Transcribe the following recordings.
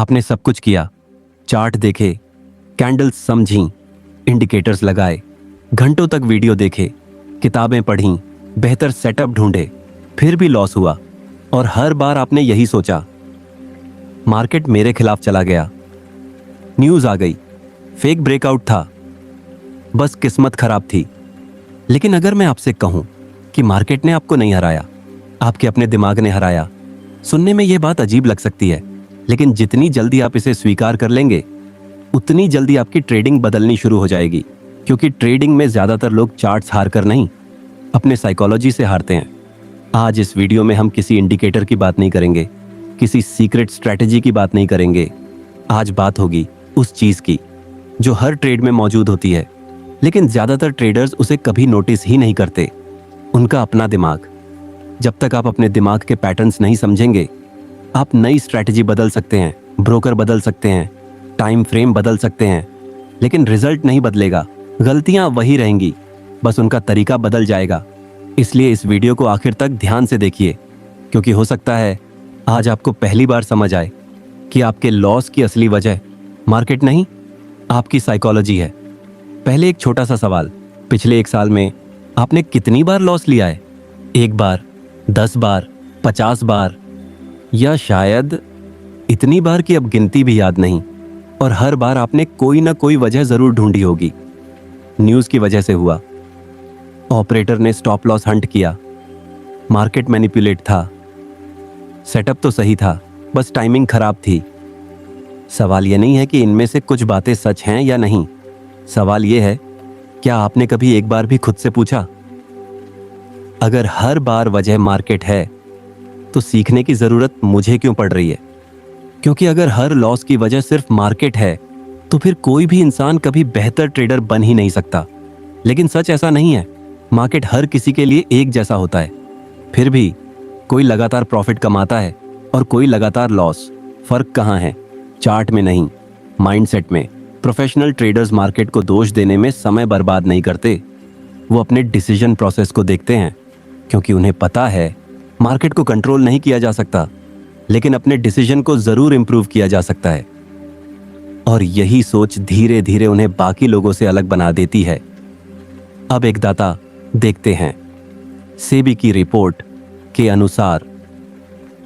आपने सब कुछ किया, चार्ट देखे, कैंडल्स समझी, इंडिकेटर्स लगाए, घंटों तक वीडियो देखे, किताबें पढ़ी, बेहतर सेटअप ढूंढे, फिर भी लॉस हुआ। और हर बार आपने यही सोचा, मार्केट मेरे खिलाफ चला गया, न्यूज़ आ गई, फेक ब्रेकआउट था, बस किस्मत खराब थी। लेकिन अगर मैं आपसे कहूं कि मार्केट ने आपको नहीं हराया, आपके अपने दिमाग ने हराया, सुनने में यह बात अजीब लग सकती है, लेकिन जितनी जल्दी आप इसे स्वीकार कर लेंगे उतनी जल्दी आपकी ट्रेडिंग बदलनी शुरू हो जाएगी। क्योंकि ट्रेडिंग में ज्यादातर लोग चार्ट्स हार कर नहीं, अपने साइकोलॉजी से हारते हैं। आज इस वीडियो में हम किसी इंडिकेटर की बात नहीं करेंगे, किसी सीक्रेट स्ट्रैटेजी की बात नहीं करेंगे। आज बात होगी उस चीज की जो हर ट्रेड में मौजूद होती है, लेकिन ज्यादातर ट्रेडर्स उसे कभी नोटिस ही नहीं करते। उनका अपना दिमाग। जब तक आप अपने दिमाग के पैटर्न्स नहीं समझेंगे, आप नई स्ट्रैटेजी बदल सकते हैं, ब्रोकर बदल सकते हैं, टाइम फ्रेम बदल सकते हैं, लेकिन रिजल्ट नहीं बदलेगा। गलतियां वही रहेंगी, बस उनका तरीका बदल जाएगा। इसलिए इस वीडियो को आखिर तक ध्यान से देखिए, क्योंकि हो सकता है आज आपको पहली बार समझ आए कि आपके लॉस की असली वजह मार्केट नहीं, आपकी साइकोलॉजी है। पहले एक छोटा सा सवाल, पिछले एक साल में आपने कितनी बार लॉस लिया है? 1 बार, 10 बार, 50 बार, या शायद इतनी बार कि अब गिनती भी याद नहीं। और हर बार आपने कोई ना कोई वजह जरूर ढूंढी होगी। न्यूज़ की वजह से हुआ, ऑपरेटर ने स्टॉप लॉस हंट किया, मार्केट मैनिपुलेट था, सेटअप तो सही था, बस टाइमिंग खराब थी। सवाल यह नहीं है कि इनमें से कुछ बातें सच हैं या नहीं। सवाल यह है, क्या आपने कभी एक बार भी खुद से पूछा, अगर हर बार वजह मार्केट है तो सीखने की जरूरत मुझे क्यों पड़ रही है? क्योंकि अगर हर लॉस की वजह सिर्फ मार्केट है तो फिर कोई भी इंसान कभी बेहतर ट्रेडर बन ही नहीं सकता। लेकिन सच ऐसा नहीं है। मार्केट हर किसी के लिए एक जैसा होता है, फिर भी कोई लगातार प्रॉफिट कमाता है और कोई लगातार लॉस। फर्क कहाँ है? चार्ट में नहीं, माइंडसेट में। प्रोफेशनल ट्रेडर्स मार्केट को दोष देने में समय बर्बाद नहीं करते, वो अपने डिसीजन प्रोसेस को देखते हैं, क्योंकि उन्हें पता है मार्केट को कंट्रोल नहीं किया जा सकता, लेकिन अपने डिसीजन को जरूर इंप्रूव किया जा सकता है। और यही सोच धीरे धीरे उन्हें बाकी लोगों से अलग बना देती है। अब एक डाटा देखते हैं। सेबी की रिपोर्ट के अनुसार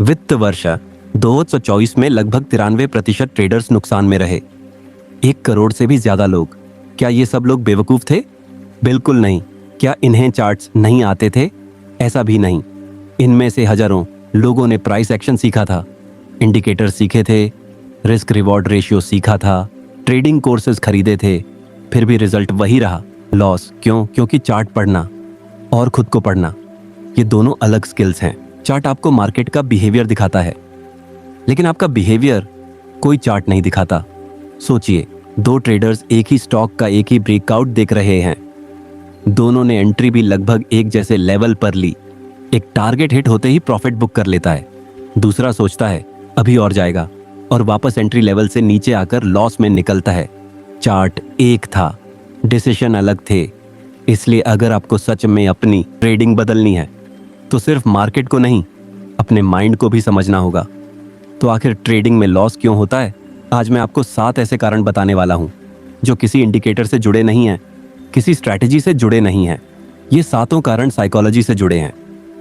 वित्त वर्ष 2024 में लगभग 93% ट्रेडर्स नुकसान में रहे। 1 करोड़ से भी ज्यादा लोग। क्या ये सब लोग बेवकूफ थे? बिल्कुल नहीं। क्या इन्हें चार्ट्स नहीं आते थे? ऐसा भी नहीं। इनमें से हजारों लोगों ने प्राइस एक्शन सीखा था, इंडिकेटर सीखे थे, रिस्क रिवॉर्ड रेशियो सीखा था, ट्रेडिंग कोर्सेज खरीदे थे, फिर भी रिजल्ट वही रहा, लॉस। क्यों? क्योंकि चार्ट पढ़ना और खुद को पढ़ना, ये दोनों अलग स्किल्स हैं। चार्ट आपको मार्केट का बिहेवियर दिखाता है, लेकिन आपका बिहेवियर कोई चार्ट नहीं दिखाता। सोचिए, 2 ट्रेडर्स एक ही स्टॉक का एक ही ब्रेकआउट देख रहे हैं। दोनों ने एंट्री भी लगभग एक जैसे लेवल पर ली। एक टारगेट हिट होते ही प्रॉफिट बुक कर लेता है, दूसरा सोचता है अभी और जाएगा और वापस एंट्री लेवल से नीचे आकर लॉस में निकलता है। चार्ट एक था, डिसीजन अलग थे। इसलिए अगर आपको सच में अपनी ट्रेडिंग बदलनी है तो सिर्फ मार्केट को नहीं, अपने माइंड को भी समझना होगा। तो आखिर ट्रेडिंग में लॉस क्यों होता है? आज मैं आपको 7 ऐसे कारण बताने वाला हूं जो किसी इंडिकेटर से जुड़े नहीं हैं, किसी स्ट्रैटेजी से जुड़े नहीं हैं। ये 7 कारण साइकोलॉजी से जुड़े हैं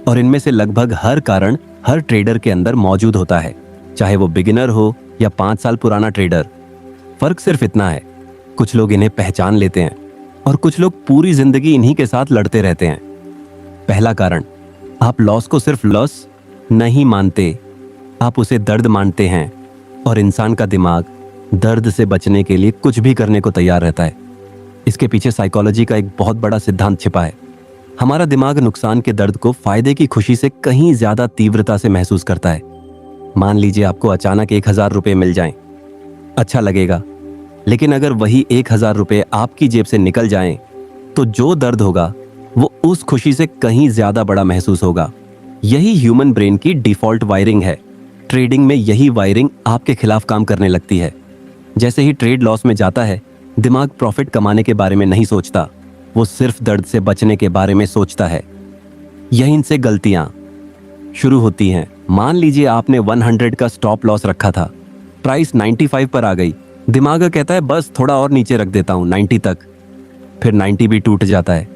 और इनमें से लगभग हर कारण हर ट्रेडर के अंदर मौजूद होता है, चाहे वो बिगिनर हो या 5 साल पुराना ट्रेडर। फर्क सिर्फ इतना है, कुछ लोग इन्हें पहचान लेते हैं और कुछ लोग पूरी जिंदगी इन्हीं के साथ लड़ते रहते हैं। पहला कारण, आप लॉस को सिर्फ लॉस नहीं मानते, आप उसे दर्द मानते हैं। और इंसान का दिमाग दर्द से बचने के लिए कुछ भी करने को तैयार रहता है। इसके पीछे साइकोलॉजी का एक बहुत बड़ा सिद्धांत छिपा है। हमारा दिमाग नुकसान के दर्द को फायदे की खुशी से कहीं ज्यादा तीव्रता से महसूस करता है। मान लीजिए आपको अचानक 1000 रुपये मिल जाएं, अच्छा लगेगा, लेकिन अगर वही 1000 रुपये आपकी जेब से निकल जाएं, तो जो दर्द होगा वो उस खुशी से कहीं ज्यादा बड़ा महसूस होगा। यही ह्यूमन ब्रेन की डिफॉल्ट वायरिंग है। ट्रेडिंग में यही वायरिंग आपके खिलाफ काम करने लगती है। जैसे ही ट्रेड लॉस में जाता है, दिमाग प्रॉफिट कमाने के बारे में नहीं सोचता, वो सिर्फ दर्द से बचने के बारे में सोचता है। यहीं से गलतियां शुरू होती हैं। मान लीजिए आपने 100 का स्टॉप लॉस रखा था, प्राइस 95 पर आ गई। दिमाग कहता है बस थोड़ा और नीचे रख देता हूँ 90 तक। फिर 90 भी टूट जाता है।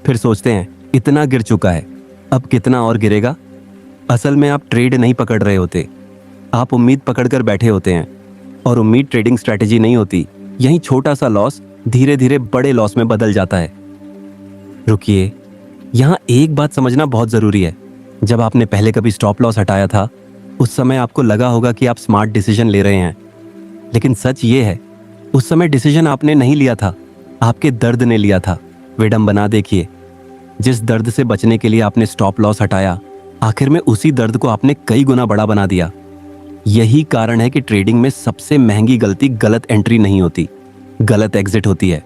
फिर सोचते हैं इतना गिर चुका है, अब कितना और गिरेगा। असल में आप ट्रेड नहीं पकड़ रहे होते, आप उम्मीद पकड़कर बैठे होते हैं। और उम्मीद ट्रेडिंग स्ट्रैटेजी नहीं होती। यही छोटा सा लॉस धीरे धीरे बड़े लॉस में बदल जाता है। रुकिए, यहाँ एक बात समझना बहुत जरूरी है। जब आपने पहले कभी स्टॉप लॉस हटाया था, उस समय आपको लगा होगा कि आप स्मार्ट डिसीजन ले रहे हैं। लेकिन सच ये है, उस समय डिसीजन आपने नहीं लिया था, आपके दर्द ने लिया था। विडंबना देखिए, जिस दर्द से बचने के लिए आपने स्टॉप लॉस हटाया, आखिर में उसी दर्द को आपने कई गुना बड़ा बना दिया। यही कारण है कि ट्रेडिंग में सबसे महंगी गलती गलत एंट्री नहीं होती, गलत एग्जिट होती है।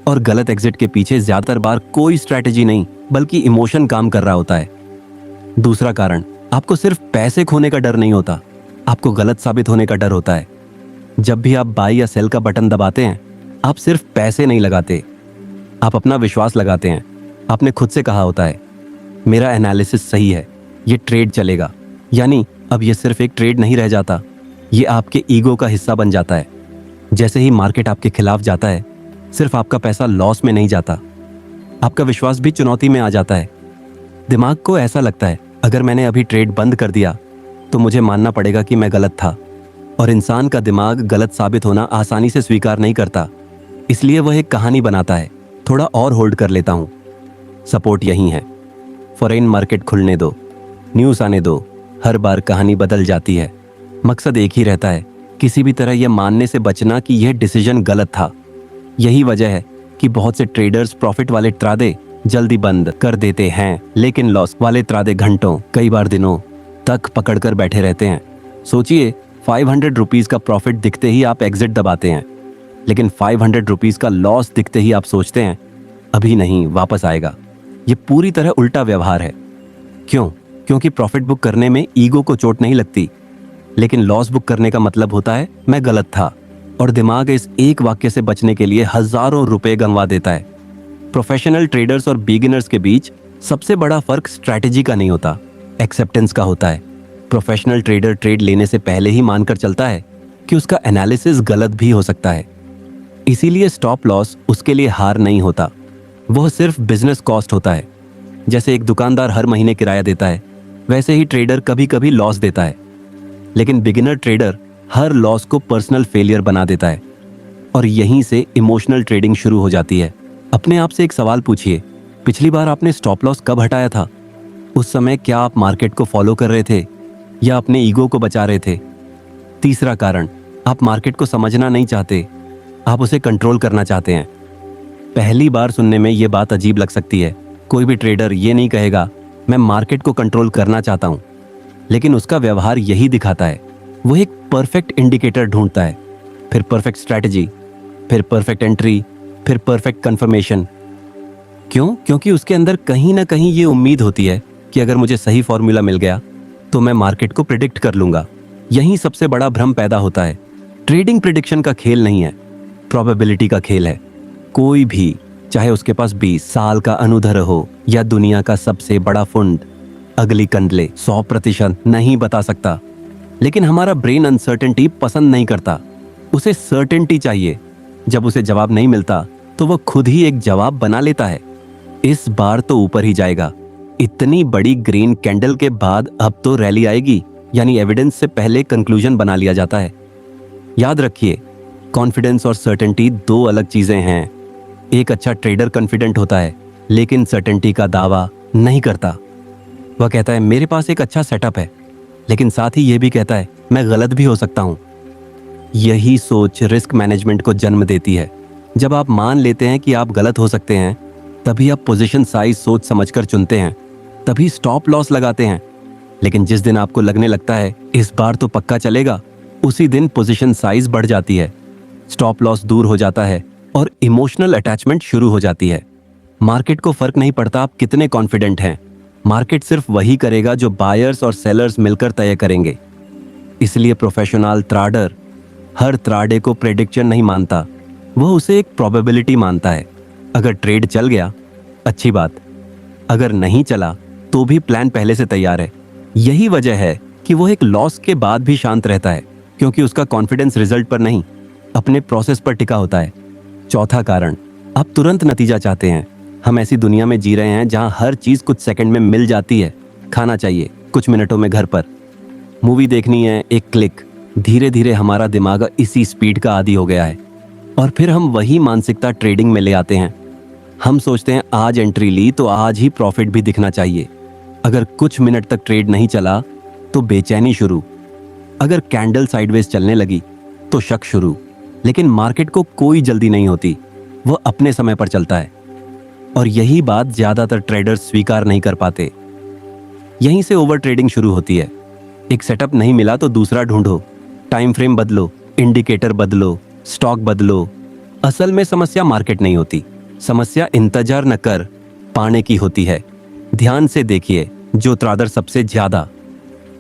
और गलत एग्जिट के पीछे ज्यादातर बार कोई स्ट्रैटेजी नहीं, बल्कि इमोशन काम कर रहा होता है। दूसरा कारण, आपको सिर्फ पैसे खोने का डर नहीं होता, आपको गलत साबित होने का डर होता है। जब भी आप बाई या सेल का बटन दबाते हैं, आप सिर्फ पैसे नहीं लगाते, आप अपना विश्वास लगाते हैं। आपने खुद से कहा होता है मेरा एनालिसिस सही है, ये ट्रेड चलेगा। यानी अब ये सिर्फ एक ट्रेड नहीं रह जाता, ये आपके ईगो का हिस्सा बन जाता है। जैसे ही मार्केट आपके खिलाफ जाता है, सिर्फ आपका पैसा लॉस में नहीं जाता, आपका विश्वास भी चुनौती में आ जाता है। दिमाग को ऐसा लगता है अगर मैंने अभी ट्रेड बंद कर दिया तो मुझे मानना पड़ेगा कि मैं गलत था। और इंसान का दिमाग गलत साबित होना आसानी से स्वीकार नहीं करता, इसलिए वह एक कहानी बनाता है, थोड़ा और होल्ड कर लेता हूं। सपोर्ट यही है, फॉरेन मार्केट खुलने दो, न्यूज़ आने दो, हर बार कहानी बदल जाती है। मकसद एक ही रहता है, किसी भी तरह यह मानने से बचना कि यह डिसीजन गलत था। यही वजह है कि बहुत से ट्रेडर्स प्रॉफिट वाले त्रादे जल्दी बंद कर देते हैं, लेकिन लॉस वाले त्रादे घंटों, कई बार दिनों तक पकड़कर बैठे रहते हैं। सोचिए, 500 रुपीज का प्रॉफिट दिखते ही आप एग्जिट दबाते हैं, लेकिन 500 रुपीज का लॉस दिखते ही आप सोचते हैं अभी नहीं, वापस आएगा। ये पूरी तरह उल्टा व्यवहार है। क्यों? क्योंकि प्रॉफिट बुक करने में ईगो को चोट नहीं लगती, लेकिन लॉस बुक करने का मतलब होता है मैं गलत था। और दिमाग इस एक वाक्य से बचने के लिए हजारों रुपए गंवा देता है। प्रोफेशनल ट्रेडर्स और बिगिनर्स के बीच सबसे बड़ा फर्क स्ट्रैटेजी का नहीं होता, एक्सेप्टेंस का होता है। प्रोफेशनल ट्रेडर ट्रेड लेने से पहले ही मानकर चलता है कि उसका एनालिसिस गलत भी हो सकता है, इसीलिए स्टॉप लॉस उसके लिए हार नहीं होता, वह सिर्फ बिजनेस कॉस्ट होता है। जैसे एक दुकानदार हर महीने किराया देता है, वैसे ही ट्रेडर कभी कभी लॉस देता है। लेकिन बिगिनर ट्रेडर हर लॉस को पर्सनल फेलियर बना देता है, और यहीं से इमोशनल ट्रेडिंग शुरू हो जाती है। अपने आप से एक सवाल पूछिए, पिछली बार आपने स्टॉप लॉस कब हटाया था? उस समय क्या आप मार्केट को फॉलो कर रहे थे या अपने ईगो को बचा रहे थे? तीसरा कारण, आप मार्केट को समझना नहीं चाहते, आप उसे कंट्रोल करना चाहते हैं। पहली बार सुनने में यह बात अजीब लग सकती है। कोई भी ट्रेडर ये नहीं कहेगा मैं मार्केट को कंट्रोल करना चाहता हूं, लेकिन उसका व्यवहार यही दिखाता है। वो एक परफेक्ट इंडिकेटर ढूंढता है, फिर परफेक्ट स्ट्रैटेजी, फिर परफेक्ट एंट्री, फिर परफेक्ट कंफर्मेशन। क्यों? क्योंकि उसके अंदर कहीं ना कहीं ये उम्मीद होती है कि अगर मुझे सही फॉर्मूला मिल गया तो मैं मार्केट को प्रिडिक्ट कर लूंगा। यही सबसे बड़ा भ्रम पैदा होता है। ट्रेडिंग प्रिडिक्शन का खेल नहीं है, प्रोबेबिलिटी का खेल है। कोई भी, चाहे उसके पास 20 साल का अनुधर हो या दुनिया का सबसे बड़ा फंड, अगली कंडले 100% नहीं बता सकता। लेकिन हमारा ब्रेन अनसर्टेनिटी पसंद नहीं करता, उसे सर्टेनिटी चाहिए। जब उसे जवाब नहीं मिलता तो वह खुद ही एक जवाब बना लेता है, इस बार तो ऊपर ही जाएगा, इतनी बड़ी ग्रीन कैंडल के बाद अब तो रैली आएगी, यानी एविडेंस से पहले कंक्लूजन बना लिया जाता है। याद रखिए, कॉन्फिडेंस और सर्टेनिटी दो अलग चीजें हैं। एक अच्छा ट्रेडर कॉन्फिडेंट होता है, लेकिन सर्टेनिटी का दावा नहीं करता। वह कहता है मेरे पास एक अच्छा सेटअप है, लेकिन साथ ही यह भी कहता है मैं गलत भी हो सकता हूं। यही सोच रिस्क मैनेजमेंट को जन्म देती है। जब आप मान लेते हैं कि आप गलत हो सकते हैं, तभी आप पोजीशन साइज सोच समझकर चुनते हैं, तभी स्टॉप लॉस लगाते हैं। लेकिन जिस दिन आपको लगने लगता है इस बार तो पक्का चलेगा, उसी दिन पोजीशन साइज बढ़ जाती है, स्टॉप लॉस दूर हो जाता है और इमोशनल अटैचमेंट शुरू हो जाती है। मार्केट को फर्क नहीं पड़ता आप कितने कॉन्फिडेंट हैं, मार्केट सिर्फ वही करेगा जो बायर्स और सेलर्स मिलकर तय करेंगे। इसलिए प्रोफेशनल ट्रेडर हर त्राडे को प्रेडिक्शन नहीं मानता, वह उसे एक प्रोबेबिलिटी मानता है। अगर ट्रेड चल गया, अच्छी बात, अगर नहीं चला तो भी प्लान पहले से तैयार है। यही वजह है कि वो एक लॉस के बाद भी शांत रहता है, क्योंकि उसका कॉन्फिडेंस रिजल्ट पर नहीं, अपने प्रोसेस पर टिका होता है। चौथा कारण, आप तुरंत नतीजा चाहते हैं। हम ऐसी दुनिया में जी रहे हैं जहां हर चीज कुछ सेकंड में मिल जाती है। खाना चाहिए कुछ मिनटों में घर पर, मूवी देखनी है एक क्लिक। धीरे धीरे हमारा दिमाग इसी स्पीड का आदी हो गया है और फिर हम वही मानसिकता ट्रेडिंग में ले आते हैं। हम सोचते हैं आज एंट्री ली तो आज ही प्रॉफिट भी दिखना चाहिए। अगर कुछ मिनट तक ट्रेड नहीं चला तो बेचैनी शुरू, अगर कैंडल साइडवेज चलने लगी तो शक शुरू। लेकिन मार्केट को कोई जल्दी नहीं होती, वो अपने समय पर चलता है। और यही बात ज्यादातर ट्रेडर्स स्वीकार नहीं कर पाते। यहीं से ओवर ट्रेडिंग शुरू होती है। एक सेटअप नहीं मिला तो दूसरा ढूंढो, टाइम फ्रेम बदलो, इंडिकेटर बदलो, स्टॉक बदलो। असल में समस्या मार्केट नहीं होती, समस्या इंतजार न कर पाने की होती है। ध्यान से देखिए, जो ट्रेडर सबसे ज्यादा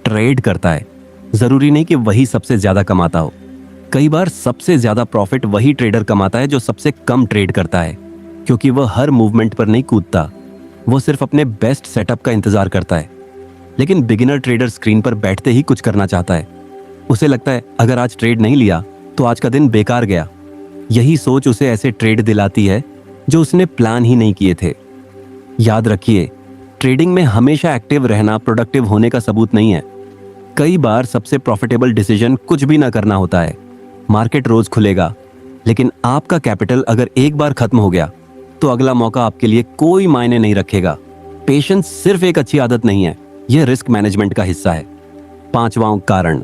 ट्रेड करता है, जरूरी नहीं कि वही सबसे ज्यादा कमाता हो। कई बार सबसे ज्यादा प्रॉफिट वही ट्रेडर कमाता है जो सबसे कम ट्रेड करता है, क्योंकि वह हर मूवमेंट पर नहीं कूदता, वो सिर्फ अपने बेस्ट सेटअप का इंतजार करता है। लेकिन बिगिनर ट्रेडर स्क्रीन पर बैठते ही कुछ करना चाहता है। उसे लगता है अगर आज ट्रेड नहीं लिया तो आज का दिन बेकार गया। यही सोच उसे ऐसे ट्रेड दिलाती है जो उसने प्लान ही नहीं किए थे। याद रखिए, ट्रेडिंग में हमेशा एक्टिव रहना प्रोडक्टिव होने का सबूत नहीं है। कई बार सबसे प्रॉफिटेबल डिसीजन कुछ भी ना करना होता है। मार्केट रोज खुलेगा, लेकिन आपका कैपिटल अगर एक बार खत्म हो गया तो अगला मौका आपके लिए कोई मायने नहीं रखेगा। पेशेंस सिर्फ एक अच्छी आदत नहीं है, यह रिस्क मैनेजमेंट का हिस्सा है। पांचवां कारण,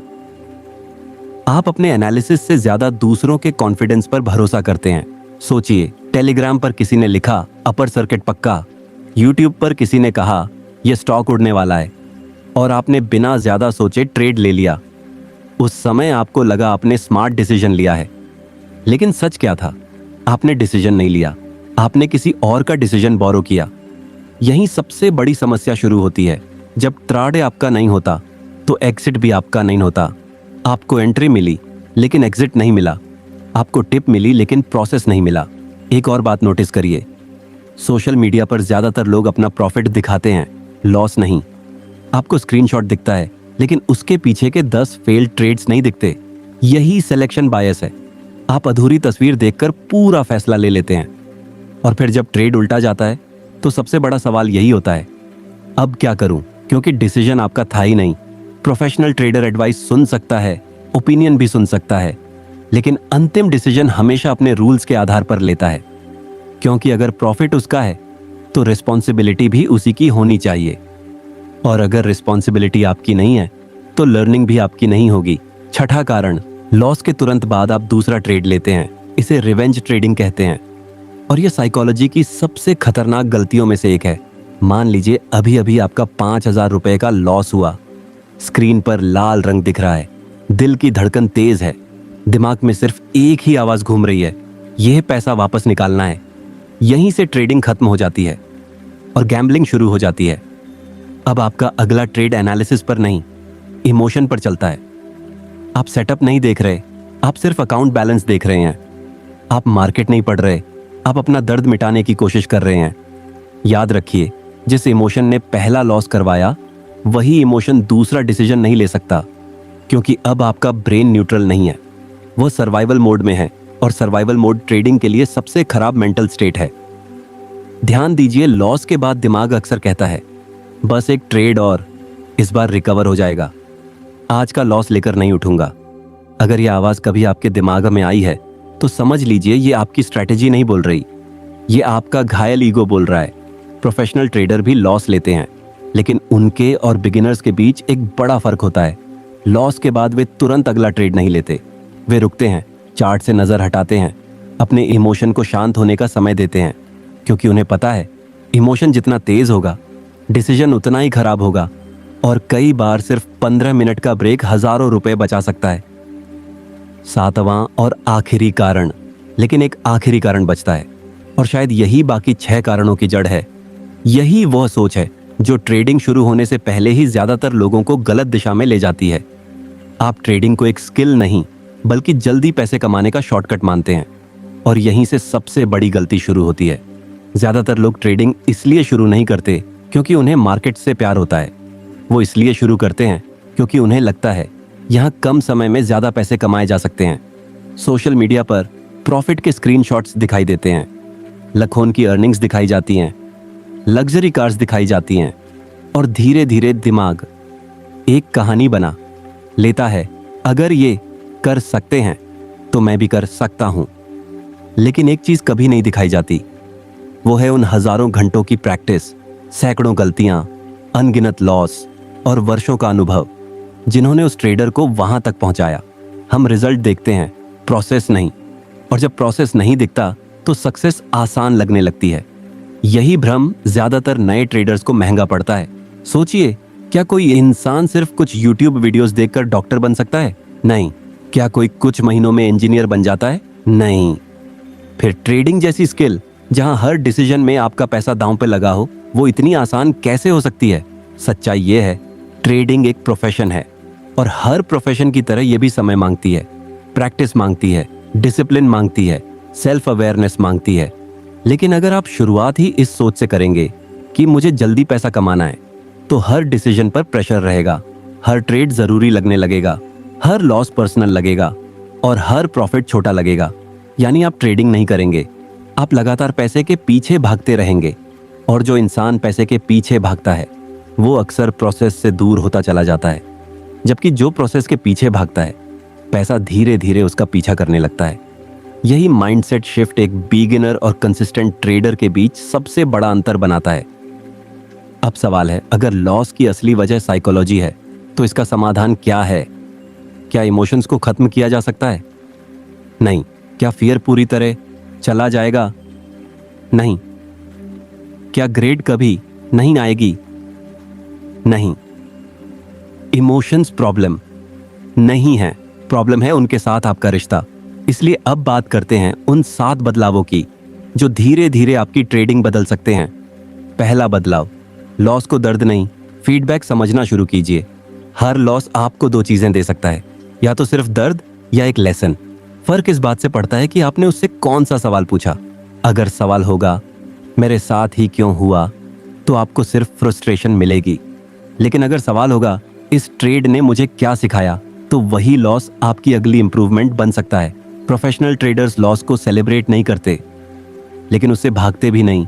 आप अपने एनालिसिस से ज्यादा दूसरों के कॉन्फिडेंस पर भरोसा करते हैं। सोचिए, टेलीग्राम पर किसी ने लिखा अपर सर्किट पक्का, यूट्यूब पर किसी ने कहा यह स्टॉक उड़ने वाला है, और आपने बिना ज्यादा सोचे ट्रेड ले लिया। उस समय आपको लगा आपने स्मार्ट डिसीजन लिया है, लेकिन सच क्या था? आपने डिसीजन नहीं लिया, आपने किसी और का डिसीजन बोरो किया। यही सबसे बड़ी समस्या शुरू होती है। जब ट्रेड आपका नहीं होता तो एग्जिट भी आपका नहीं होता। आपको एंट्री मिली लेकिन एग्जिट नहीं मिला, आपको टिप मिली लेकिन प्रोसेस नहीं मिला। एक और बात नोटिस करिए, सोशल मीडिया पर ज्यादातर लोग अपना प्रॉफिट दिखाते हैं, लॉस नहीं। आपको स्क्रीनशॉट दिखता है लेकिन उसके पीछे के 10 फेल्ड ट्रेड्स नहीं दिखते। यही सिलेक्शन बायस है। आप अधूरी तस्वीर देखकर पूरा फैसला ले लेते हैं, और फिर जब ट्रेड उल्टा जाता है तो सबसे बड़ा सवाल यही होता है, अब क्या करूं? क्योंकि डिसीजन आपका था ही नहीं। प्रोफेशनल ट्रेडर एडवाइस सुन सकता है, ओपिनियन भी सुन सकता है, लेकिन अंतिम डिसीजन हमेशा अपने रूल्स के आधार पर लेता है। क्योंकि अगर प्रॉफिट उसका है तो रिस्पॉन्सिबिलिटी भी उसी की होनी चाहिए, और अगर रिस्पॉन्सिबिलिटी आपकी नहीं है तो लर्निंग भी आपकी नहीं होगी। छठा कारण, लॉस के तुरंत बाद आप दूसरा ट्रेड लेते हैं। इसे रिवेंज ट्रेडिंग कहते हैं, और यह साइकोलॉजी की सबसे खतरनाक गलतियों में से एक है। मान लीजिए अभी अभी आपका 5,000 रुपए का लॉस हुआ। स्क्रीन पर लाल रंग दिख रहा है, दिल की धड़कन तेज है, दिमाग में सिर्फ एक ही आवाज घूम रही है, यह पैसा वापस निकालना है। यहीं से ट्रेडिंग खत्म हो जाती है और गैम्बलिंग शुरू हो जाती है। अब आपका अगला ट्रेड एनालिसिस पर नहीं, इमोशन पर चलता है। आप सेटअप नहीं देख रहे, आप सिर्फ अकाउंट बैलेंस देख रहे हैं। आप मार्केट नहीं पढ़ रहे, आप अपना दर्द मिटाने की कोशिश कर रहे हैं। याद रखिए, जिस इमोशन ने पहला लॉस करवाया वही इमोशन दूसरा डिसीजन नहीं ले सकता, क्योंकि अब आपका ब्रेन न्यूट्रल नहीं है, वो सर्वाइवल मोड में है, और सर्वाइवल मोड ट्रेडिंग के लिए सबसे खराब मेंटल स्टेट है। ध्यान दीजिए, लॉस के बाद दिमाग अक्सर कहता है बस एक ट्रेड और, इस बार रिकवर हो जाएगा, आज का लॉस लेकर नहीं उठूंगा। अगर यह आवाज कभी आपके दिमाग में आई है तो समझ लीजिए ये आपकी स्ट्रैटेजी नहीं बोल रही, ये आपका घायल ईगो बोल रहा है। प्रोफेशनल ट्रेडर भी लॉस लेते हैं, लेकिन उनके और बिगिनर्स के बीच एक बड़ा फर्क होता है। लॉस के बाद वे तुरंत अगला ट्रेड नहीं लेते, वे रुकते हैं, चार्ट से नजर हटाते हैं, अपने इमोशन को शांत होने का समय देते हैं, क्योंकि उन्हें पता है इमोशन जितना तेज होगा डिसीजन उतना ही खराब होगा, और कई बार सिर्फ 15 मिनट का ब्रेक हजारों रुपए बचा सकता है। सातवां और आखिरी कारण, लेकिन एक आखिरी कारण बचता है, और शायद यही बाकी 6 कारणों की जड़ है। यही वह सोच है जो ट्रेडिंग शुरू होने से पहले ही ज्यादातर लोगों को गलत दिशा में ले जाती है। आप ट्रेडिंग को एक स्किल नहीं बल्कि जल्दी पैसे कमाने का शॉर्टकट मानते हैं, और यहीं से सबसे बड़ी गलती शुरू होती है। ज्यादातर लोग ट्रेडिंग इसलिए शुरू नहीं करते क्योंकि उन्हें मार्केट से प्यार होता है, वो इसलिए शुरू करते हैं क्योंकि उन्हें लगता है यहाँ कम समय में ज्यादा पैसे कमाए जा सकते हैं। सोशल मीडिया पर प्रॉफिट के स्क्रीनशॉट्स दिखाई देते हैं, लाखों की अर्निंग्स दिखाई जाती हैं, लग्जरी कार्स दिखाई जाती हैं और धीरे धीरे दिमाग एक कहानी बना लेता है, अगर ये कर सकते हैं तो मैं भी कर सकता हूं। लेकिन एक चीज कभी नहीं दिखाई जाती, वो है उन हजारों घंटों की प्रैक्टिस, सैकड़ों गलतियां, अनगिनत लॉस और वर्षों का अनुभव जिन्होंने उस ट्रेडर को वहां तक पहुंचाया। हम रिजल्ट देखते हैं, प्रोसेस नहीं, और जब प्रोसेस नहीं दिखता तो सक्सेस आसान लगने लगती है। यही भ्रम ज्यादातर नए ट्रेडर्स को महंगा पड़ता है। सोचिए, क्या कोई इंसान सिर्फ कुछ यूट्यूब वीडियोस देखकर डॉक्टर बन सकता है? नहीं। क्या कोई कुछ महीनों में इंजीनियर बन जाता है? नहीं। फिर ट्रेडिंग जैसी स्किल, जहां हर डिसीजन में आपका पैसा दांव पे लगा हो, वो इतनी आसान कैसे हो सकती है? सच्चाई ये है, ट्रेडिंग एक प्रोफेशन है और हर प्रोफेशन की तरह ये भी समय मांगती है, प्रैक्टिस मांगती है, डिसिप्लिन मांगती है, सेल्फ अवेयरनेस मांगती है। लेकिन अगर आप शुरुआत ही इस सोच से करेंगे कि मुझे जल्दी पैसा कमाना है, तो हर डिसीजन पर प्रेशर रहेगा, हर ट्रेड जरूरी लगने लगेगा, हर लॉस पर्सनल लगेगा और हर प्रॉफिट छोटा लगेगा। यानी आप ट्रेडिंग नहीं करेंगे, आप लगातार पैसे के पीछे भागते रहेंगे। और जो इंसान पैसे के पीछे भागता है वो अक्सर प्रोसेस से दूर होता चला जाता है, जबकि जो प्रोसेस के पीछे भागता है पैसा धीरे धीरे उसका पीछा करने लगता है। यही माइंडसेट शिफ्ट एक बिगिनर और कंसिस्टेंट ट्रेडर के बीच सबसे बड़ा अंतर बनाता है। अब सवाल है, अगर लॉस की असली वजह साइकोलॉजी है तो इसका समाधान क्या है? क्या इमोशंस को खत्म किया जा सकता है? नहीं। क्या फियर पूरी तरह चला जाएगा? नहीं। क्या ग्रेड कभी नहीं आएगी? नहीं। इमोशंस प्रॉब्लम नहीं है, प्रॉब्लम है उनके साथ आपका रिश्ता। इसलिए अब बात करते हैं उन 7 बदलावों की जो धीरे धीरे आपकी ट्रेडिंग बदल सकते हैं। पहला बदलाव, लॉस को दर्द नहीं, फीडबैक समझना शुरू कीजिए। हर लॉस आपको 2 चीजें दे सकता है, या तो सिर्फ दर्द या एक लेसन। फर्क इस बात से पड़ता है कि आपने उससे कौन सा सवाल पूछा। अगर सवाल होगा मेरे साथ ही क्यों हुआ, तो आपको सिर्फ फ्रस्ट्रेशन मिलेगी। लेकिन अगर सवाल होगा इस ट्रेड ने मुझे क्या सिखाया, तो वही लॉस आपकी अगली इंप्रूवमेंट बन सकता है। प्रोफेशनल ट्रेडर्स लॉस को सेलिब्रेट नहीं करते, लेकिन उससे भागते भी नहीं।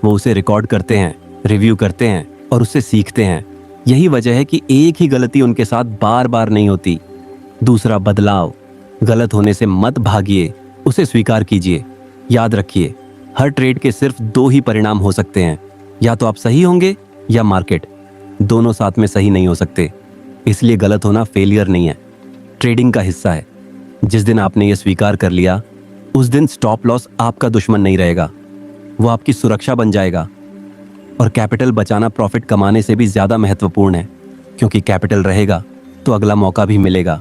वो उसे रिकॉर्ड करते हैं, रिव्यू करते हैं और उससे सीखते हैं। यही वजह है कि एक ही गलती उनके साथ बार बार नहीं होती। दूसरा बदलाव, गलत होने से मत भागिए, उसे स्वीकार कीजिए। याद रखिए, हर ट्रेड के सिर्फ 2 ही परिणाम हो सकते हैं, या तो आप सही होंगे या मार्केट। दोनों साथ में सही नहीं हो सकते। इसलिए गलत होना फेलियर नहीं है, ट्रेडिंग का हिस्सा है। जिस दिन आपने ये स्वीकार कर लिया, उस दिन स्टॉप लॉस आपका दुश्मन नहीं रहेगा, वो आपकी सुरक्षा बन जाएगा। और कैपिटल बचाना प्रॉफिट कमाने से भी ज्यादा महत्वपूर्ण है, क्योंकि कैपिटल रहेगा तो अगला मौका भी मिलेगा।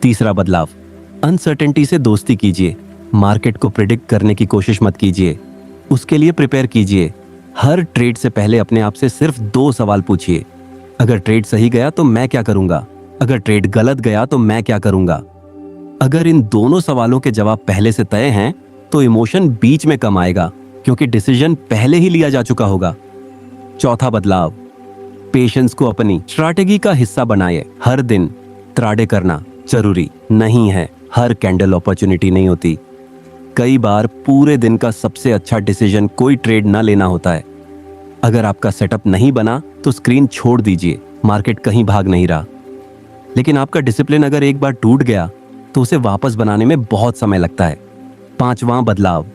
तीसरा बदलाव, अनसर्टेनिटी से दोस्ती कीजिए। मार्केट को प्रिडिक्ट करने की कोशिश मत कीजिए, उसके लिए प्रिपेयर कीजिए। हर ट्रेड से पहले अपने आप से सिर्फ 2 सवाल पूछिए। अगर ट्रेड सही गया तो मैं क्या करूंगा? अगर ट्रेड गलत गया तो मैं क्या करूंगा? अगर इन दोनों सवालों के जवाब पहले से तय हैं, तो इमोशन बीच में कम आएगा, क्योंकि डिसीजन पहले ही लिया जा चुका होगा। चौथा बदलाव, पेशेंस को अपनी स्ट्रैटेजी का हिस्सा बनाए। हर दिन ट्राडे करना जरूरी नहीं है, हर कैंडल अपॉर्चुनिटी नहीं होती। कई बार पूरे दिन का सबसे अच्छा डिसीजन कोई ट्रेड ना लेना होता है। अगर आपका सेटअप नहीं बना तो स्क्रीन छोड़ दीजिए, मार्केट कहीं भाग नहीं रहा। लेकिन आपका डिसिप्लिन अगर एक बार टूट गया तो उसे वापस बनाने में बहुत समय लगता है। 5वां बदलाव,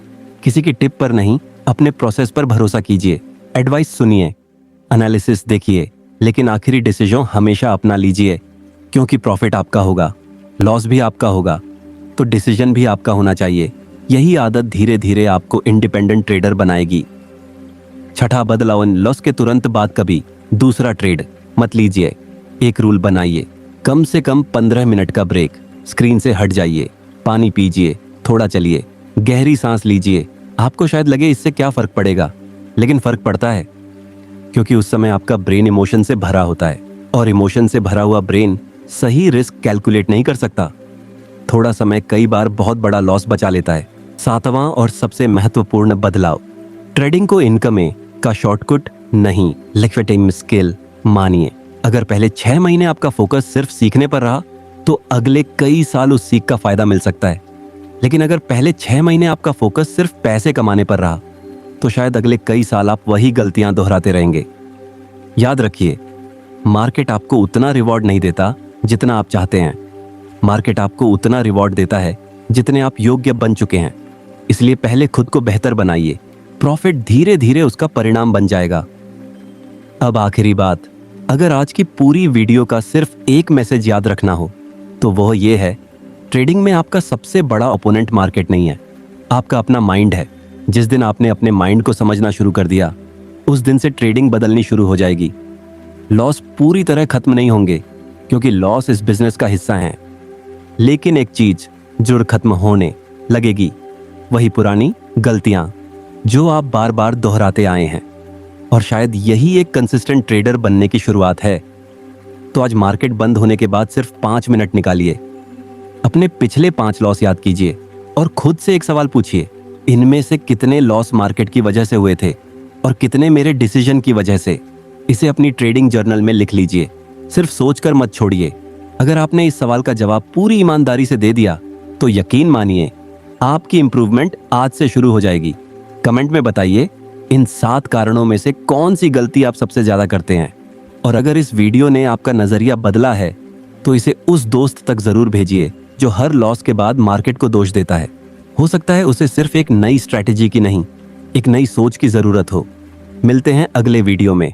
किसी की टिप पर नहीं, अपने प्रोसेस पर भरोसा कीजिए। एडवाइस सुनिए, एनालिसिस देखिए, लेकिन आखिरी डिसीजन हमेशा अपना लीजिए, क्योंकि प्रॉफिट आपका होगा, लॉस भी आपका होगा, तो डिसीजन भी आपका होना चाहिए। यही आदत धीरे धीरे आपको इंडिपेंडेंट ट्रेडर बनाएगी। छठा बदलाव, लॉस के तुरंत बाद कभी दूसरा ट्रेड मत लीजिए। एक रूल बनाइए, कम से कम 15 मिनट का ब्रेक। स्क्रीन से हट जाइए, पानी पीजिए, थोड़ा चलिए, गहरी सांस लीजिए। आपको शायद लगे इससे क्या फर्क पड़ेगा, लेकिन फर्क पड़ता है, क्योंकि उस समय आपका ब्रेन इमोशन से भरा होता है, और इमोशन से भरा हुआ ब्रेन सही रिस्क कैलकुलेट नहीं कर सकता। थोड़ा समय कई बार बहुत बड़ा लॉस बचा लेता है। 7वां और सबसे महत्वपूर्ण बदलाव, ट्रेडिंग को इनकम का शॉर्टकट नहीं, लिक्विडिटी स्किल मानिए। अगर पहले 6 महीने आपका फोकस सिर्फ सीखने पर रहा, तो अगले कई साल उस सीख का फायदा मिल सकता है। लेकिन अगर पहले 6 महीने आपका फोकस सिर्फ पैसे कमाने पर रहा, तो शायद अगले कई साल आप वही गलतियां दोहराते रहेंगे। याद रखिए, मार्केट आपको उतना रिवॉर्ड नहीं देता जितना आप चाहते हैं। मार्केट आपको उतना रिवॉर्ड देता है जितने आप योग्य बन चुके हैं। इसलिए पहले खुद को बेहतर बनाइए, प्रॉफिट धीरे धीरे उसका परिणाम बन जाएगा। अब आखिरी बात, अगर आज की पूरी वीडियो का सिर्फ एक मैसेज याद रखना हो तो वह ये है, ट्रेडिंग में आपका सबसे बड़ा ओपोनेंट मार्केट नहीं है, आपका अपना माइंड है। जिस दिन आपने अपने माइंड को समझना शुरू कर दिया, उस दिन से ट्रेडिंग बदलनी शुरू हो जाएगी। लॉस पूरी तरह खत्म नहीं होंगे, क्योंकि लॉस इस बिजनेस का हिस्सा है। लेकिन एक चीज जरूर खत्म होने लगेगी, वही पुरानी गलतियां जो आप बार बार दोहराते आए हैं। और शायद यही एक कंसिस्टेंट ट्रेडर बनने की शुरुआत है। तो आज मार्केट बंद होने के बाद सिर्फ 5 मिनट निकालिए, अपने पिछले 5 लॉस याद कीजिए और खुद से एक सवाल पूछिए, इनमें से कितने लॉस मार्केट की वजह से हुए थे और कितने मेरे डिसीजन की वजह से। इसे अपनी ट्रेडिंग जर्नल में लिख लीजिए, सिर्फ सोचकर मत छोड़िए। अगर आपने इस सवाल का जवाब पूरी ईमानदारी से दे दिया तो यकीन मानिए, आपकी इंप्रूवमेंट आज से शुरू हो जाएगी। कमेंट में बताइए इन 7 कारणों में से कौन सी गलती आप सबसे ज्यादा करते हैं। और अगर इस वीडियो ने आपका नजरिया बदला है तो इसे उस दोस्त तक जरूर भेजिए जो हर लॉस के बाद मार्केट को दोष देता है। हो सकता है उसे सिर्फ एक नई स्ट्रैटेजी की नहीं, एक नई सोच की जरूरत हो। मिलते हैं अगले वीडियो में।